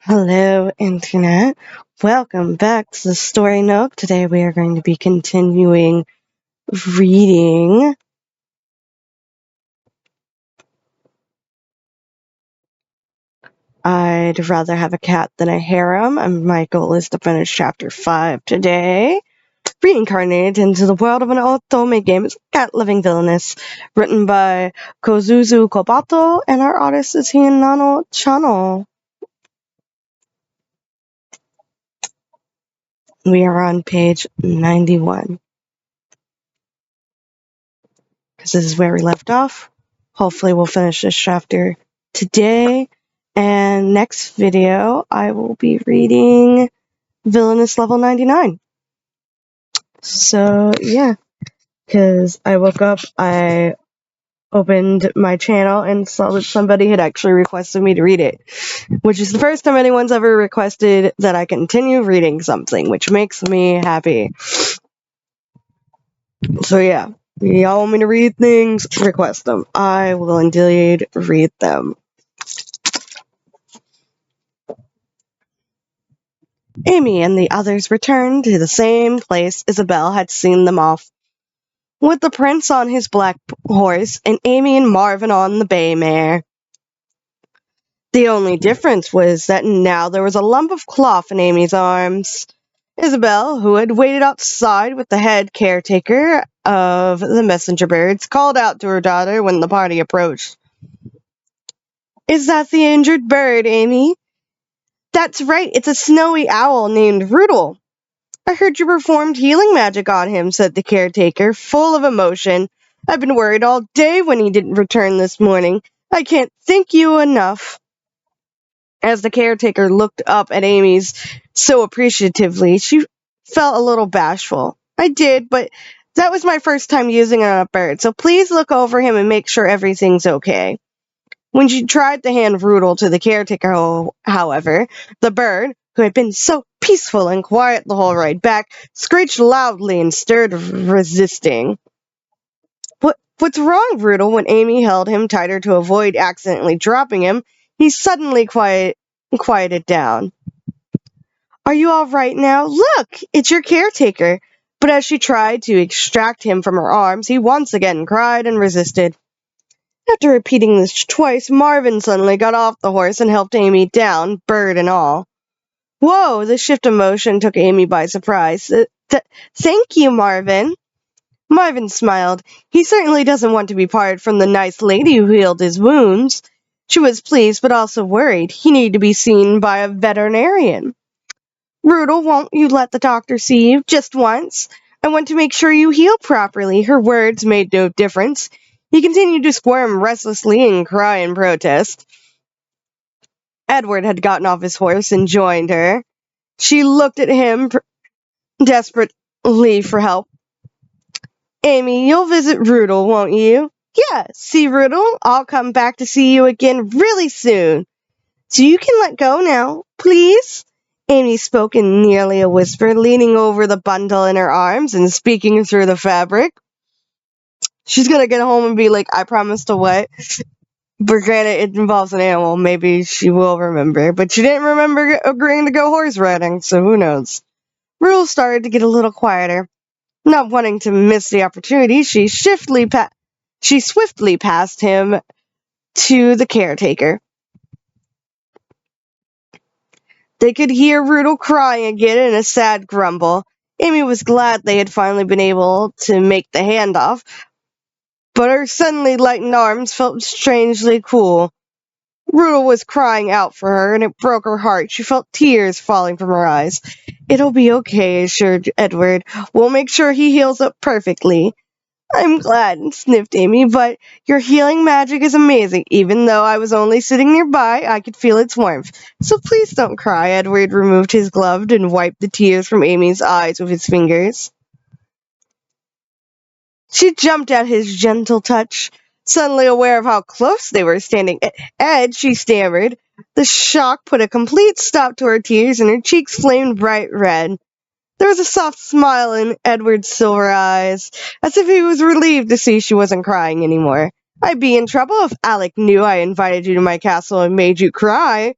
Hello, Internet. Welcome back to the Story Nook. Today we are going to be continuing reading I'd Rather Have a Cat Than a Harem, and my goal is to finish Chapter 5 today. Reincarnated into the world of an otome game is Cat Living Villainous, written by Kozuzu Kobato, and our artist is Hinano Chano. We are on page 91. Because this is where we left off. Hopefully we'll finish this chapter today. And next video, I will be reading Villainous Level 99. So, yeah. Because I woke up, I opened my channel and saw that somebody had actually requested me to read it. Which is the first time anyone's ever requested that I continue reading something, which makes me happy. So, yeah. Y'all want me to read things? Request them. I will indeed read them. Amy and the others returned to the same place Isabel had seen them off, with the prince on his black horse and Amy and Marvin on the bay mare. The only difference was that now there was a lump of cloth in Amy's arms. Isabel, who had waited outside with the head caretaker of the messenger birds, called out to her daughter when the party approached. "Is that the injured bird, Amy?" "That's right, it's a snowy owl named Rudel. I heard you performed healing magic on him," said the caretaker, full of emotion. "I've been worried all day when he didn't return this morning. I can't thank you enough." As the caretaker looked up at Amy's so appreciatively, she felt a little bashful. "I did, but that was my first time using it on a bird, so please look over him and make sure everything's okay." When she tried to hand Rudel to the caretaker, however, the bird, who had been so peaceful and quiet the whole ride back, screeched loudly and stirred, resisting. What's wrong, Rudel?" When Amy held him tighter to avoid accidentally dropping him, he suddenly quieted down. "Are you all right now? Look, it's your caretaker." But as she tried to extract him from her arms, he once again cried and resisted. After repeating this twice, Marvin suddenly got off the horse and helped Amy down, bird and all. Whoa, the shift of motion took Amy by surprise. Thank you, Marvin." Marvin smiled. He certainly doesn't want to be parted from the nice lady who healed his wounds. She was pleased, but also worried. He needed to be seen by a veterinarian. "Rudel, won't you let the doctor see you just once? I want to make sure you heal properly." Her words made no difference. He continued to squirm restlessly and cry in protest. Edward had gotten off his horse and joined her. She looked at him desperately for help. "Amy, you'll visit Rudel, won't you?" "Yeah, see, Rudel, I'll come back to see you again really soon. So you can let go now, please?" Amy spoke in nearly a whisper, leaning over the bundle in her arms and speaking through the fabric. She's gonna get home and be like, "I promised to what?" But granted, it involves an animal. Maybe she will remember. But she didn't remember agreeing to go horse riding, so who knows. Rudel started to get a little quieter. Not wanting to miss the opportunity, she swiftly passed him to the caretaker. They could hear Rudel crying again in a sad grumble. Amy was glad they had finally been able to make the handoff, but her suddenly lightened arms felt strangely cool. Rudel was crying out for her, and it broke her heart. She felt tears falling from her eyes. "It'll be okay," assured Edward. "We'll make sure he heals up perfectly." "I'm glad," sniffed Amy, "but your healing magic is amazing. Even though I was only sitting nearby, I could feel its warmth. So please don't cry." Edward removed his glove and wiped the tears from Amy's eyes with his fingers. She jumped at his gentle touch. Suddenly aware of how close they were standing, "Ed," she stammered. The shock put a complete stop to her tears, and her cheeks flamed bright red. There was a soft smile in Edward's silver eyes, as if he was relieved to see she wasn't crying anymore. "I'd be in trouble if Alec knew I invited you to my castle and made you cry."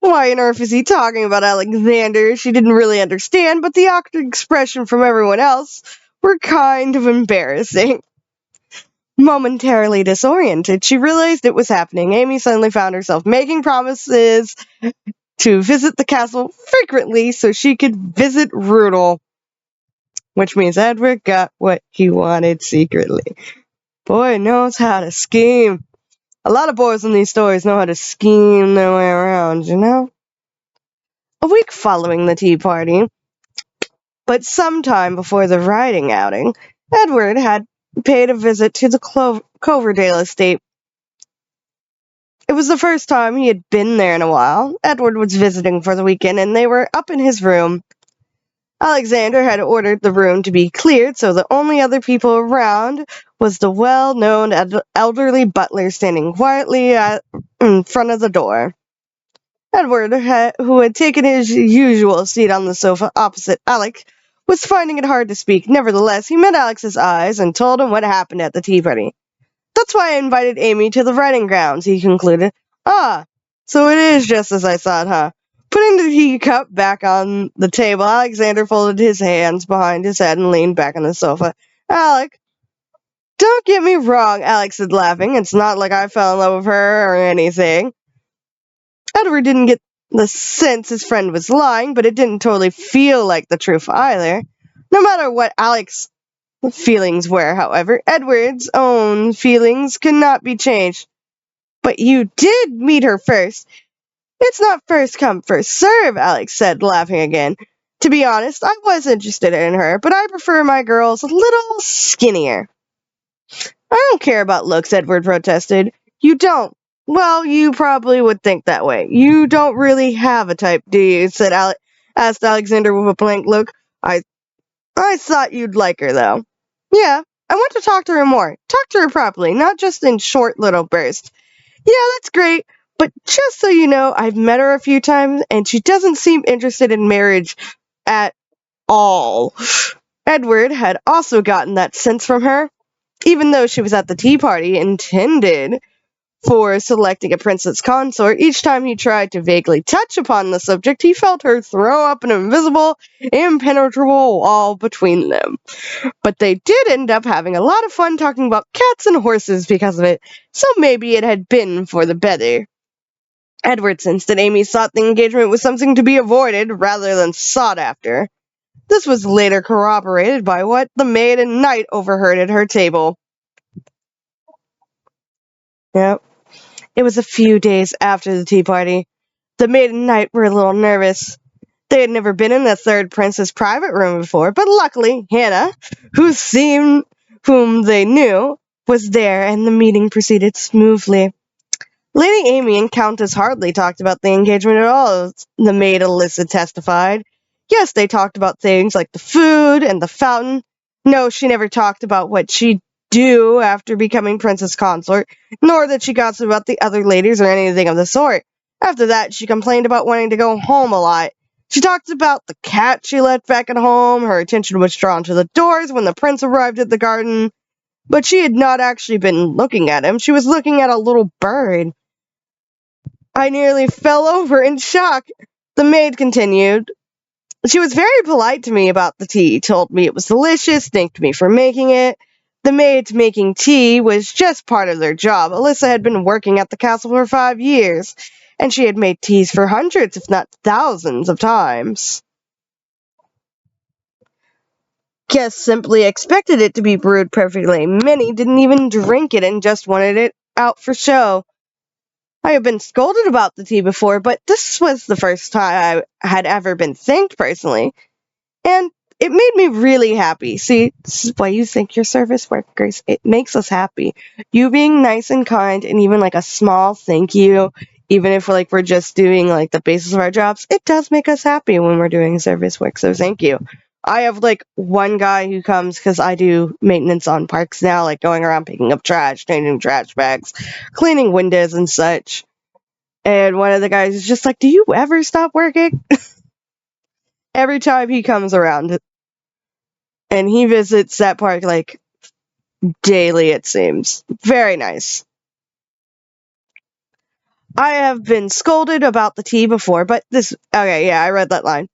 Why on earth is he talking about Alexander? She didn't really understand, but the awkward expression from everyone else were kind of embarrassing. Momentarily disoriented, she realized it was happening. Amy suddenly found herself making promises to visit the castle frequently so she could visit Rudel, which means Edward got what he wanted secretly. Boy knows how to scheme. A lot of boys in these stories know how to scheme their way around, you know? A week following the tea party, but sometime before the riding outing, Edward had paid a visit to the Coverdale estate. It was the first time he had been there in a while. Edward was visiting for the weekend, and they were up in his room. Alexander had ordered the room to be cleared, so the only other people around was the well-known elderly butler standing quietly in front of the door. Edward, who had taken his usual seat on the sofa opposite Alec, was finding it hard to speak. Nevertheless, he met Alex's eyes and told him what happened at the tea party. "That's why I invited Amy to the riding grounds," he concluded. "Ah, so it is just as I thought, huh?" Putting the teacup back on the table, Alexander folded his hands behind his head and leaned back on the sofa. "Alec, don't get me wrong," Alex said, laughing. "It's not like I fell in love with her or anything." Edward didn't get the sense his friend was lying, but it didn't totally feel like the truth either. No matter what Alex's feelings were, however, Edward's own feelings could not be changed. "But you did meet her first." "It's not first come, first serve," Alex said, laughing again. "To be honest, I was interested in her, but I prefer my girls a little skinnier." "I don't care about looks," Edward protested. "You don't? Well, you probably would think that way. You don't really have a type, do you?" asked Alexander with a blank look. I thought you'd like her, though." "Yeah, I want to talk to her more. Talk to her properly, not just in short little bursts." "Yeah, that's great, but just so you know, I've met her a few times, and she doesn't seem interested in marriage at all." Edward had also gotten that sense from her, even though she was at the tea party intended for selecting a princess consort. Each time he tried to vaguely touch upon the subject, he felt her throw up an invisible, impenetrable wall between them. But they did end up having a lot of fun talking about cats and horses because of it, so maybe it had been for the better. Edward sensed that Amy thought the engagement was something to be avoided rather than sought after. This was later corroborated by what the maiden knight overheard at her table. Yep. It was a few days after the tea party. The maiden and knight were a little nervous. They had never been in the third prince's private room before, but luckily, Hannah, whom they knew, was there, and the meeting proceeded smoothly. Lady Amy and Countess hardly talked about the engagement at all, the maid Alyssa testified. Yes, they talked about things like the food and the fountain. No, she never talked about what she'd do after becoming princess consort, nor did she gossip about the other ladies or anything of the sort. After that, she complained about wanting to go home a lot. She talked about the cat she left back at home. Her attention was drawn to the doors when the prince arrived at the garden, but she had not actually been looking at him. She was looking at a little bird. "I nearly fell over in shock," the maid continued. "She was very polite to me about the tea, told me it was delicious, thanked me for making it. The maids making tea was just part of their job. Alyssa had been working at the castle for 5 years, and she had made teas for hundreds, if not thousands, of times. Guests simply expected it to be brewed perfectly. Many didn't even drink it and just wanted it out for show. I have been scolded about the tea before, but this was the first time I had ever been thanked personally, and it made me really happy." See, this is why you thank your service workers. It makes us happy. You being nice and kind, and even like a small thank you, even if we're just doing like the basis of our jobs, it does make us happy when we're doing service work. So thank you. I have one guy who comes because I do maintenance on parks now, like going around picking up trash, changing trash bags, cleaning windows and such. And one of the guys is just like, "Do you ever stop working?" Every time he comes around. And he visits that park daily, it seems. Very nice. I have been scolded about the tea before, but this... Okay, yeah, I read that line.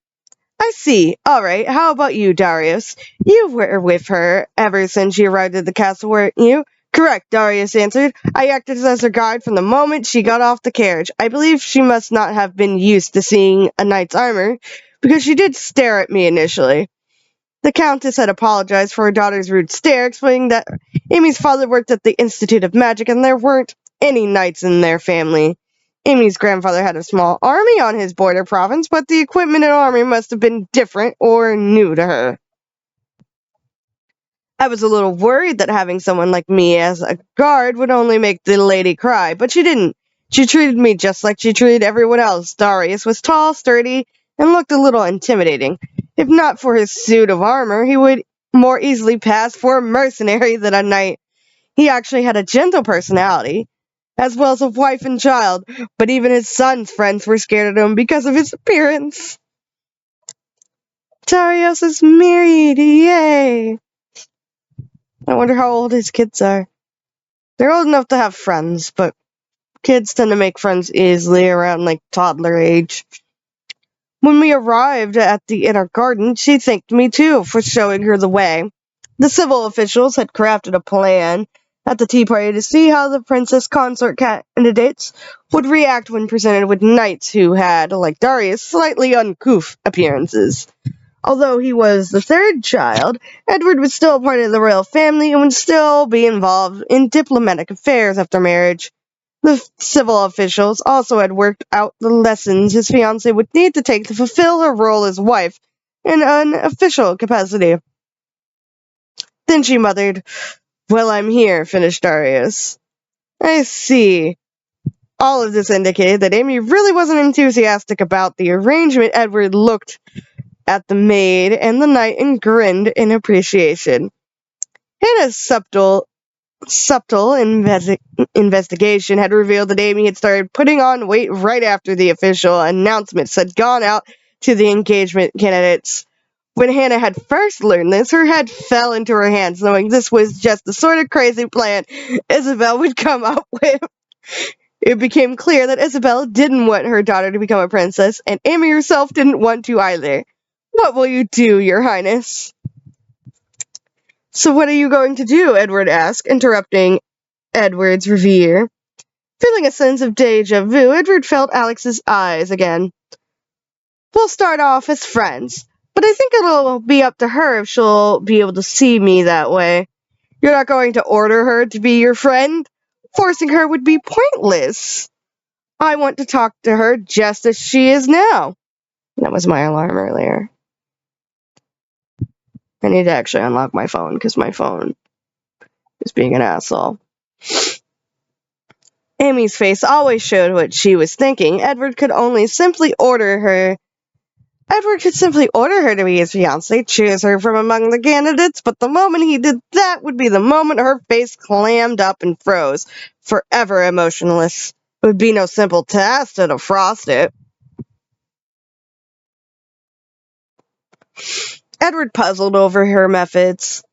I see. All right, how about you, Darius? You were with her ever since she arrived at the castle, weren't you? Correct, Darius answered. I acted as her guide from the moment she got off the carriage. I believe she must not have been used to seeing a knight's armor, because she did stare at me initially. The Countess had apologized for her daughter's rude stare, explaining that Amy's father worked at the Institute of Magic and there weren't any knights in their family. Amy's grandfather had a small army on his border province, but the equipment and armor must have been different or new to her. I was a little worried that having someone like me as a guard would only make the lady cry, but she didn't. She treated me just like she treated everyone else. Darius was tall, sturdy, and looked a little intimidating. If not for his suit of armor, he would more easily pass for a mercenary than a knight. He actually had a gentle personality, as well as a wife and child, but even his son's friends were scared of him because of his appearance. Darius is married, yay! I wonder how old his kids are. They're old enough to have friends, but kids tend to make friends easily around, like, toddler age. When we arrived at the inner garden, she thanked me, too, for showing her the way. The civil officials had crafted a plan at the tea party to see how the princess consort candidates would react when presented with knights who had, like Darius, slightly uncouth appearances. Although he was the third child, Edward was still part of the royal family and would still be involved in diplomatic affairs after marriage. The civil officials also had worked out the lessons his fiancée would need to take to fulfill her role as wife in an official capacity. Then she muttered, "Well, I'm here," finished Darius. I see. All of this indicated that Amy really wasn't enthusiastic about the arrangement. Edward looked at the maid and the knight and grinned in appreciation. Hannah's subtle investigation had revealed that Amy had started putting on weight right after the official announcements had gone out to the engagement candidates. When Hannah had first learned this, her head fell into her hands, knowing this was just the sort of crazy plan Isabel would come up with. It became clear that Isabel didn't want her daughter to become a princess, and Amy herself didn't want to either. What will you do, Your Highness? So what are you going to do? Edward asked, interrupting Edward's reverie. Feeling a sense of deja vu, Edward felt Alex's eyes again. We'll start off as friends, but I think it'll be up to her if she'll be able to see me that way. You're not going to order her to be your friend? Forcing her would be pointless. I want to talk to her just as she is now. That was my alarm earlier. I need to actually unlock my phone because my phone is being an asshole. Amy's face always showed what she was thinking. Edward could simply order her to be his fiancée, choose her from among the candidates, but the moment he did that would be the moment her face clammed up and froze, forever emotionless. It would be no simple task to defrost it. Edward puzzled over her methods.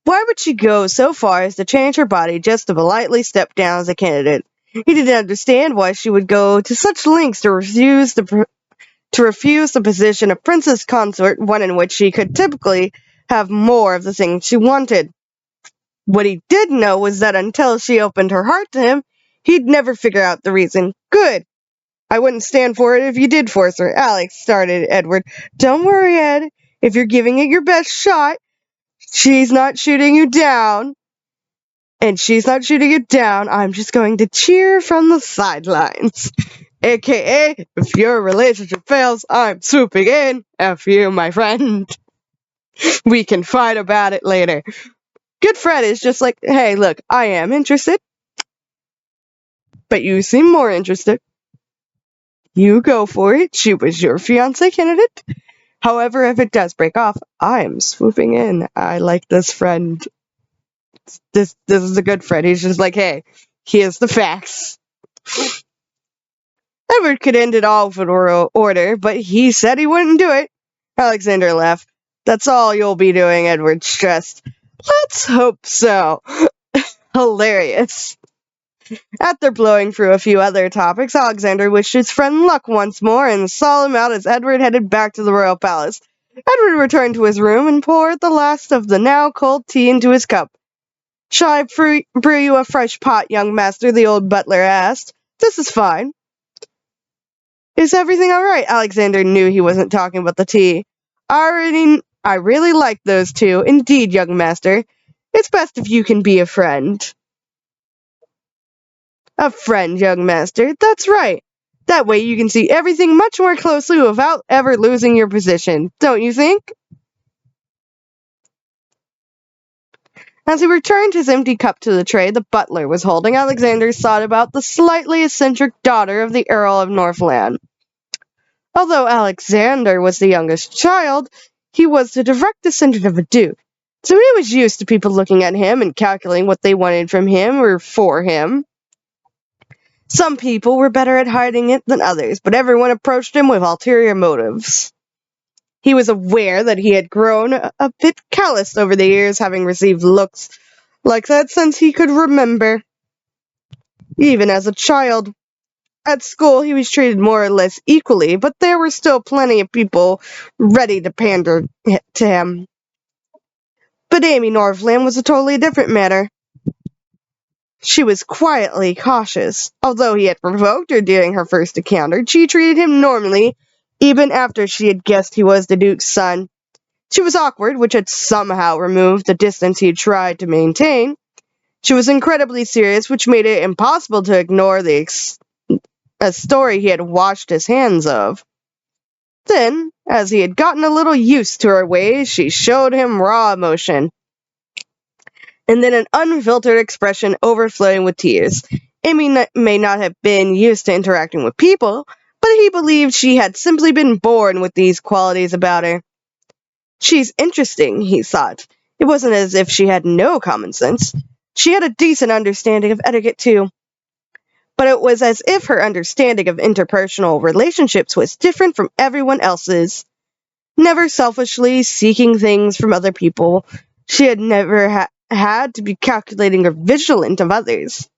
Why would she go so far as to change her body just to politely step down as a candidate? He didn't understand why she would go to such lengths to refuse the position of princess consort, one in which she could typically have more of the things she wanted. What he did know was that until she opened her heart to him, he'd never figure out the reason. Good. I wouldn't stand for it if you did force her. Alex, started Edward. Don't worry, Ed. If you're giving it your best shot, she's not shooting you down. And she's not shooting you down. I'm just going to cheer from the sidelines. AKA, if your relationship fails, I'm swooping in. F you, my friend. We can fight about it later. Good Fred is just like, hey, look, I am interested. But you seem more interested. You go for it. She was your fiancé candidate. However, if it does break off, I'm swooping in. I like this friend. This is a good friend. He's just like, hey, here's the facts. Edward could end it all with an order, but he said he wouldn't do it. Alexander laughed. That's all you'll be doing, Edward stressed. Let's hope so. Hilarious. After blowing through a few other topics, Alexander wished his friend luck once more and saw him out as Edward headed back to the royal palace. Edward returned to his room and poured the last of the now cold tea into his cup. "Shall I brew you a fresh pot, young master?" the old butler asked. "This is fine." "Is everything all right?" Alexander knew he wasn't talking about the tea. I really like those two. Indeed, young master. It's best if you can be a friend." "A friend, young master. That's right. That way you can see everything much more closely without ever losing your position. Don't you think?" As he returned his empty cup to the tray the butler was holding, Alexander thought about the slightly eccentric daughter of the Earl of Northland. Although Alexander was the youngest child, he was the direct descendant of a duke, so he was used to people looking at him and calculating what they wanted from him or for him. Some people were better at hiding it than others, but everyone approached him with ulterior motives. He was aware that he had grown a bit calloused over the years, having received looks like that since he could remember. Even as a child. At school, he was treated more or less equally, but there were still plenty of people ready to pander to him. But Amy Northland was a totally different matter. She was quietly cautious. Although he had provoked her during her first encounter, she treated him normally, even after she had guessed he was the Duke's son. She was awkward, which had somehow removed the distance he had tried to maintain. She was incredibly serious, which made it impossible to ignore a story he had washed his hands of. Then, as he had gotten a little used to her ways, she showed him raw emotion, and then an unfiltered expression overflowing with tears. Amy may not have been used to interacting with people, but he believed she had simply been born with these qualities about her. "She's interesting," he thought. It wasn't as if she had no common sense. She had a decent understanding of etiquette, too. But it was as if her understanding of interpersonal relationships was different from everyone else's. Never selfishly seeking things from other people, she had never had to be calculating or vigilant of others.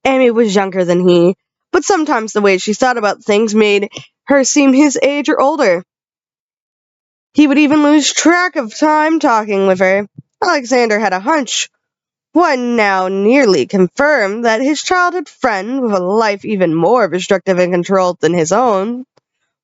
Amy was younger than he, but sometimes the way she thought about things made her seem his age or older. He would even lose track of time talking with her. Alexander had a hunch, one now nearly confirmed, that his childhood friend, with a life even more restrictive and controlled than his own,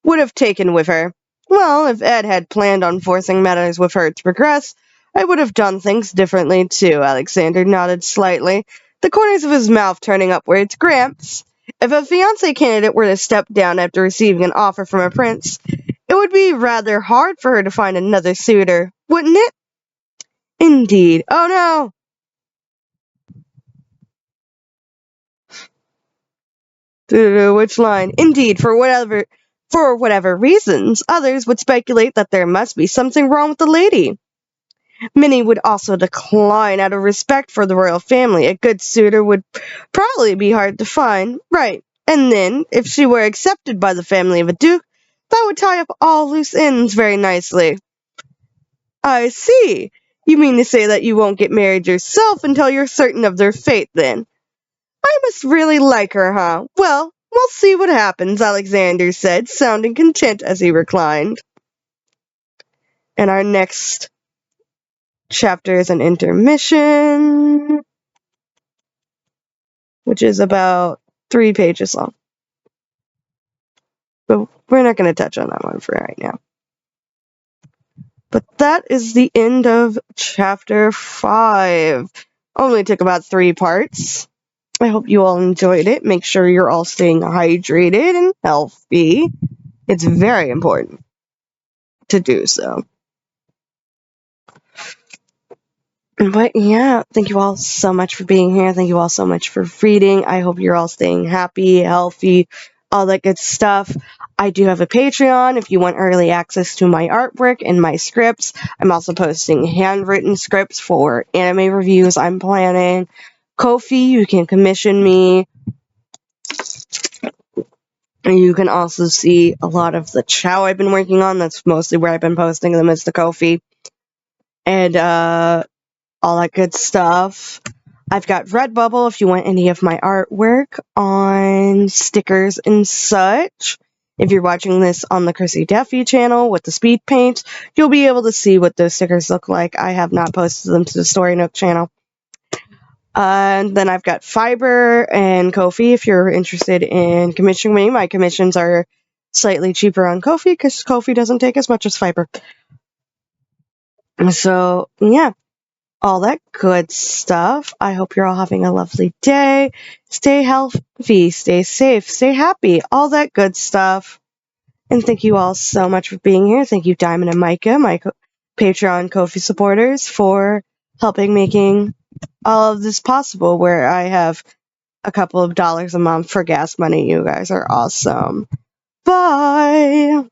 would have taken with her. Well, if Ed had planned on forcing matters with her to progress, I would have done things differently too. Alexander nodded slightly, the corners of his mouth turning upwards. "Gramps, if a fiancé candidate were to step down after receiving an offer from a prince, it would be rather hard for her to find another suitor, wouldn't it?" "Indeed. Oh no!" Which line? "Indeed, for whatever reasons, others would speculate that there must be something wrong with the lady. Many would also decline out of respect for the royal family. A good suitor would probably be hard to find. Right. And then, if she were accepted by the family of a duke, that would tie up all loose ends very nicely." "I see. You mean to say that you won't get married yourself until you're certain of their fate, then? I must really like her, huh? Well, we'll see what happens," Alexander said, sounding content as he reclined. And our next chapter is an intermission, which is about 3 pages long. But we're not going to touch on that one for right now. But that is the end of chapter 5. Only took about 3 parts. I hope you all enjoyed it. Make sure you're all staying hydrated and healthy. It's very important to do so. But yeah, thank you all so much for being here. Thank you all so much for reading. I hope you're all staying happy, healthy, all that good stuff. I do have a Patreon if you want early access to my artwork and my scripts. I'm also posting handwritten scripts for anime reviews I'm planning. Ko-fi, you can commission me. And you can also see a lot of the chow I've been working on. That's mostly where I've been posting them, is the Ko-fi. And all that good stuff. I've got Redbubble if you want any of my artwork on stickers and such. If you're watching this on the KrissieDeathy channel with the speed paints, you'll be able to see what those stickers look like. I have not posted them to the Story Nook channel. And then I've got Fiverr and Ko-fi if you're interested in commissioning me. My commissions are slightly cheaper on Ko-fi because Ko-fi doesn't take as much as Fiverr. So, yeah. All that good stuff. I hope you're all having a lovely day. Stay healthy, stay safe, stay happy, all that good stuff. And thank you all so much for being here. Thank you, Diamond and Micah, my Patreon Ko-fi supporters, for helping making all of this possible, where I have a couple of dollars a month for gas money. You guys are awesome. Bye!